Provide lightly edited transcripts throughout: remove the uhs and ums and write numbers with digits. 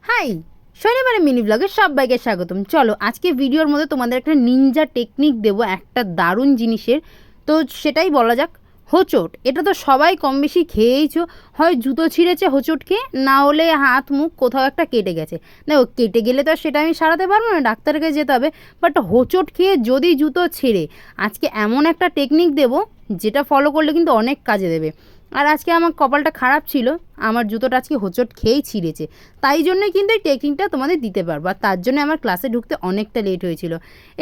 High, শনিবারের mini ব্লগে সবাইকে স্বাগতম। চলো আজকে ভিডিওর মধ্যে তোমাদের একটা নিনজা টেকনিক দেবো, একটা দারুণ জিনিসের। তো সেটাই বলা যাক। হোঁচট, এটা তো সবাই কম বেশি খেয়েইছো। হয় জুতো ছিঁড়েছে হোঁচট খেয়ে, না হলে হাত মুখ কোথাও একটা কেটে গেছে। দেখো, কেটে গেলে তো সেটা আমি সারাতে পারবো না, ডাক্তারের কাছে যেতে হবে। বাট হোঁচট খেয়ে যদি জুতো ছেড়ে, আজকে এমন একটা টেকনিক দেবো যেটা ফলো করলে কিন্তু অনেক কাজে দেবে। আর আজকে আমার কপালটা খারাপ ছিল, আমার জুতোটা আজকে হোঁচট খেয়েই ছিঁড়েছে। তাই জন্যই কিন্তু এই টেকনিকটা তোমাদের দিতে পারবো। আর তার জন্য আমার ক্লাসে ঢুকতে অনেকটা লেট হয়েছিল।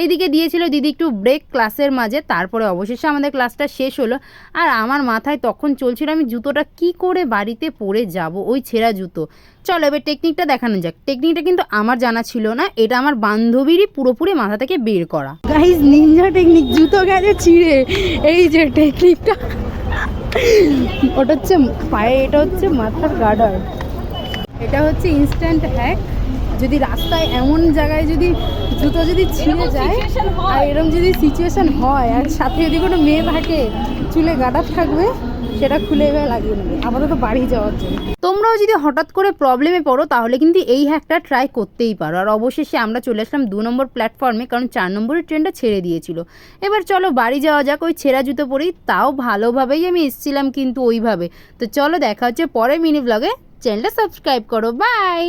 এইদিকে দিয়েছিল দিদি একটু ব্রেক ক্লাসের মাঝে, তারপরে অবশেষে আমাদের ক্লাসটা শেষ হলো। আর আমার মাথায় তখন চলছিল আমি জুতোটা কি করে বাড়িতে পরে যাব, ওই ছেঁড়া জুতো। চলো এবার টেকনিকটা দেখানো যাক। টেকনিকটা কিন্তু আমার জানা ছিল না, এটা আমার বান্ধবীরই পুরোপুরি মাথা থেকে বের করা। গাইস, নিনজা টেকনিক, জুতো গেছে ছিঁড়ে। এই যে টেকনিকটা, ওটা হচ্ছে পায়ে, এটা হচ্ছে মাথার গার্ডার। এটা হচ্ছে ইনস্ট্যান্ট হ্যাক। যদি রাস্তায় এমন জায়গায় যদি জুতো যদি ছিঁড়ে যায়, আর এরকম যদি সিচুয়েশান হয়, আর সাথে যদি কোনো মেয়ে থাকে চুলে গার্ডার থাকবে, সেটা খুলে এবার লাগিয়ে নেবে আপাতত বাড়ি যাওয়ার জন্য। তোমরাও যদি হঠাৎ করে প্রবলেমে পড়ো তাহলে কিন্তু এই হ্যাকটা ট্রাই করতেই পারো। আর অবশেষে আমরা চলে আসলাম 2 নম্বর প্ল্যাটফর্মে, কারণ 4 নম্বরের ট্রেনটা ছেড়ে দিয়েছিল। এবার চলো বাড়ি যাওয়া যাক ওই ছেঁড়া জুতো পরেই। তাও ভালোভাবেই আমি এসেছিলাম কিন্তু ওইভাবে। তো চলো দেখা হচ্ছে পরে মিনি ব্লগে। চ্যানেলটা সাবস্ক্রাইব করো। বাই।